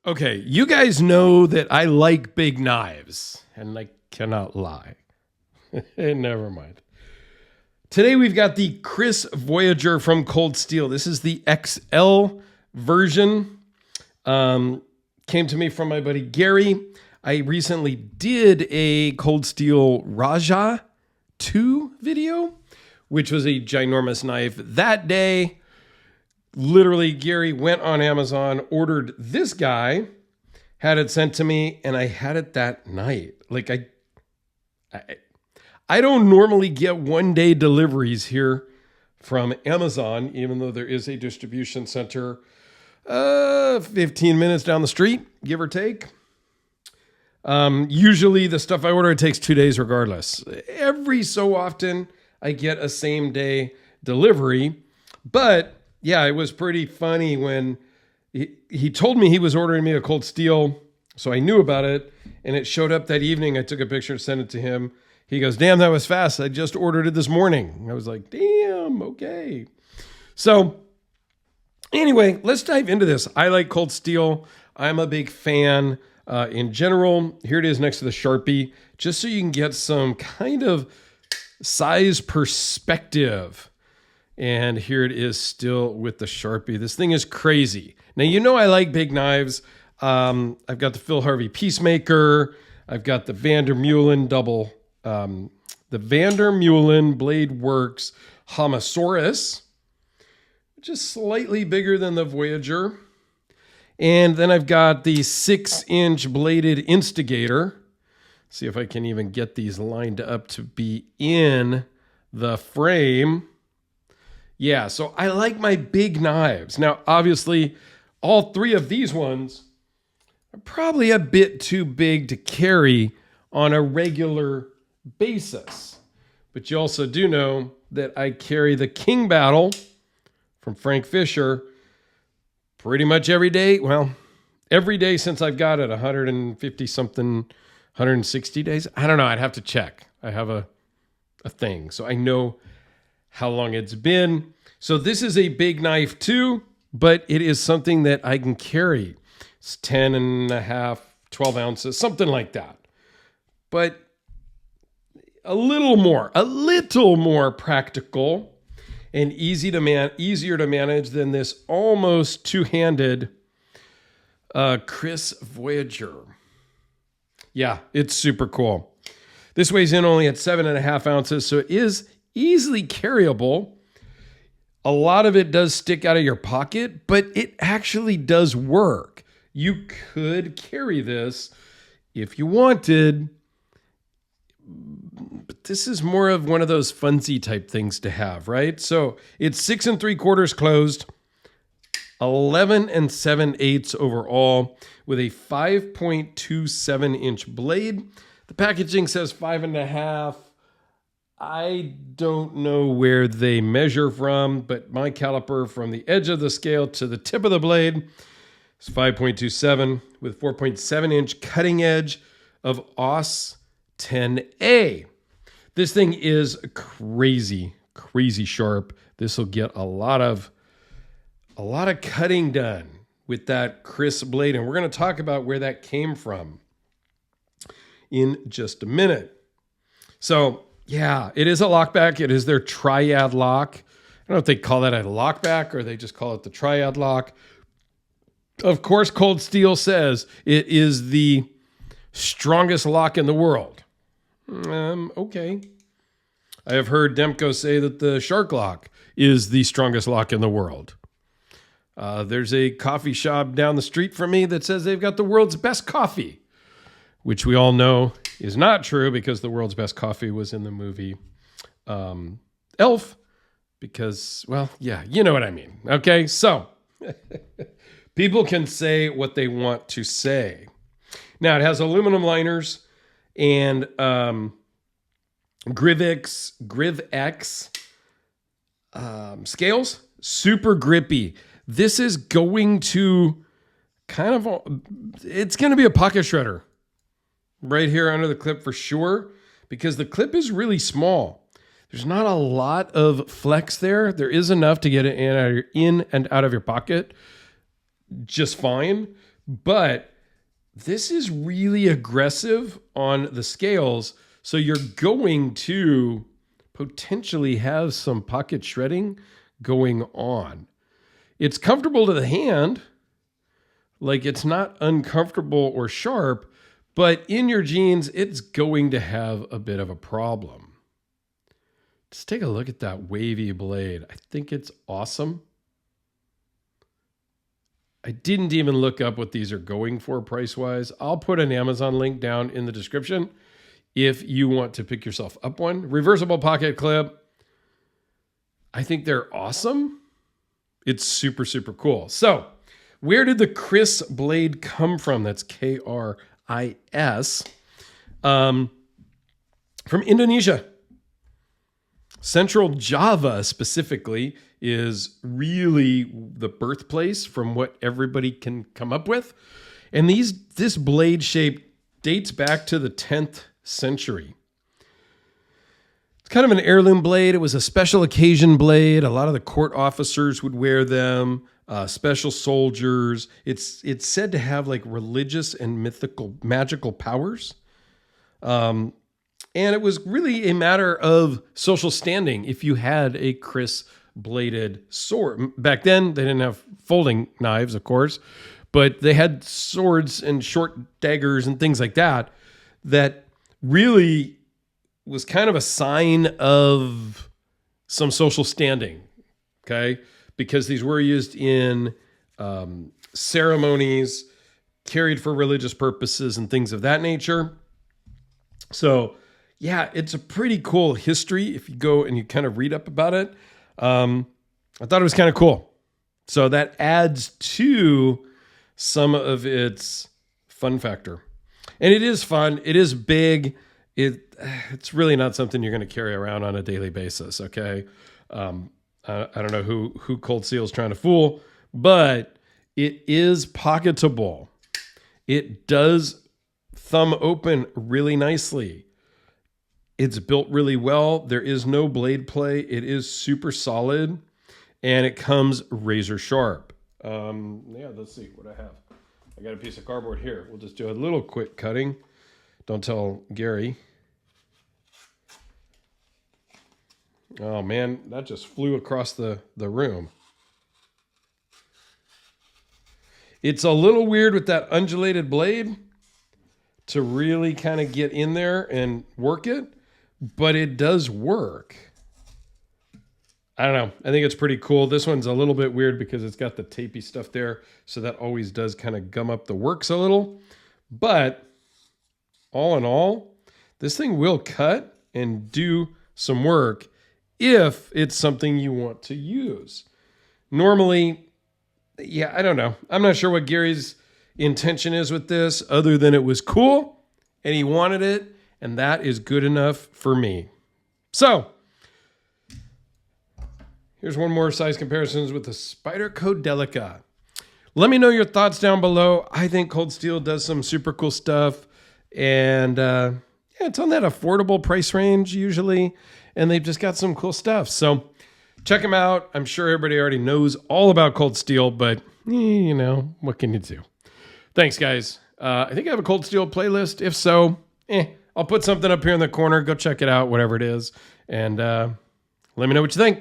Okay, you guys know that I like big knives, and I cannot lie. Never mind. Today we've got the Kris Voyager from Cold Steel. This is the XL version. Came to me from my buddy Gary. I recently did a Cold Steel Raja 2 video, which was a ginormous knife. That day, literally, Gary went on Amazon, ordered this guy, had it sent to me, and I had it that night. Like I don't normally get one-day deliveries here from Amazon, even though there is a distribution center 15 minutes down the street, give or take. Usually the stuff I order, it takes 2 days regardless. Every so often, I get a same-day delivery, but yeah, it was pretty funny when he told me he was ordering me a Cold Steel, so I knew about it, and it showed up that evening. I took a picture and sent it to him. He goes, "Damn, that was fast. I just ordered it this morning." I was like, "Damn, okay." So anyway, let's dive into this. I like Cold Steel. I'm a big fan in general. Here it is next to the Sharpie, just so you can get some kind of size perspective. And here it is still with the Sharpie. This thing is crazy. Now, you know I like big knives. I've got the Phil Harvey Peacemaker. I've got the Vandermeulen the Vandermeulen Blade Works Homosaurus, which is slightly bigger than the Voyager. And then I've got the 6-inch bladed Instigator. See if I can even get these lined up to be in the frame. Yeah, so I like my big knives. Now, obviously, all three of these ones are probably a bit too big to carry on a regular basis. But you also do know that I carry the King Battle from Frank Fisher pretty much every day. Well, every day since I've got it, 150 something, 160 days. I don't know. I'd have to check. I have a thing, so I know how long it's been. So this is a big knife too, but it is something that I can carry. It's 10 and a half, 12 ounces, something like that. But a little more practical and easier to manage than this almost two-handed Kris Voyager. Yeah, it's super cool. This weighs in only at 7.5 ounces, so it is easily carryable. A lot of it does stick out of your pocket, but it actually does work. You could carry this if you wanted, but this is more of one of those funsy type things to have, right? So it's 6 3/4 closed, 11 7/8 overall, with a 5.27-inch blade. The packaging says 5.5. I don't know where they measure from, but my caliper from the edge of the scale to the tip of the blade is 5.27 with 4.7-inch cutting edge of AUS 10A. This thing is crazy sharp. This will get a lot of cutting done with that Kris blade, and we're going to talk about where that came from in just a minute. So, yeah, it is a lockback. It is their triad lock. I don't know if they call that a lockback or they just call it the triad lock. Of course, Cold Steel says it is the strongest lock in the world. Okay. I have heard Demko say that the Shark Lock is the strongest lock in the world. There's a coffee shop down the street from me that says they've got the world's best coffee, which we all know is not true because the world's best coffee was in the movie Elf. Because, well, yeah, you know what I mean. Okay, so people can say what they want to say. Now, it has aluminum liners and GrivX scales. Super grippy. This is going to it's going to be a pocket shredder right here under the clip for sure, because the clip is really small. There's not a lot of flex there. There is enough to get it in and out of your pocket just fine, But this is really aggressive on the scales. So you're going to potentially have some pocket shredding going on. It's comfortable to the hand. Like, it's not uncomfortable or sharp, but in your jeans, it's going to have a bit of a problem. Just take a look at that wavy blade. I think it's awesome. I didn't even look up what these are going for price-wise. I'll put an Amazon link down in the description if you want to pick yourself up one. Reversible pocket clip. I think they're awesome. It's super, super cool. So, where did the Kris blade come from? That's K-R-I-S. From Indonesia. Central Java specifically is really the birthplace from what everybody can come up with. And this blade shape dates back to the 10th century. It's kind of an heirloom blade. It was a special occasion blade. A lot of the court officers would wear them, special soldiers. It's said to have like religious and magical powers. And it was really a matter of social standing if you had a Kris bladed sword. Back then, they didn't have folding knives, of course, but they had swords and short daggers and things like that really was kind of a sign of some social standing, okay? Because these were used in ceremonies, carried for religious purposes and things of that nature. So, yeah, it's a pretty cool history if you go and you kind of read up about it. I thought it was kind of cool. So that adds to some of its fun factor. And it is fun. It is big. It's really not something you're going to carry around on a daily basis, okay? I don't know who Cold Steel is trying to fool, but it is pocketable. It does thumb open really nicely. It's built really well. There is no blade play. It is super solid, and it comes razor sharp. Yeah, let's see what I have. I got a piece of cardboard here. We'll just do a little quick cutting. Don't tell Gary. Oh, man, that just flew across the room. It's a little weird with that undulated blade to really kind of get in there and work it, but it does work. I don't know. I think it's pretty cool. This one's a little bit weird because it's got the tapey stuff there, so that always does kind of gum up the works a little. But all in all, this thing will cut and do some work if it's something you want to use. Normally, yeah, I don't know. I'm not sure what Gary's intention is with this other than it was cool and he wanted it, and that is good enough for me. So, here's one more size comparisons with the Spyderco Delica. Let me know your thoughts down below. I think Cold Steel does some super cool stuff, and yeah, it's on that affordable price range usually, and they've just got some cool stuff. So check them out. I'm sure everybody already knows all about Cold Steel, but you know, what can you do? Thanks, guys. I think I have a Cold Steel playlist. If so, I'll put something up here in the corner. Go check it out, whatever it is, and let me know what you think.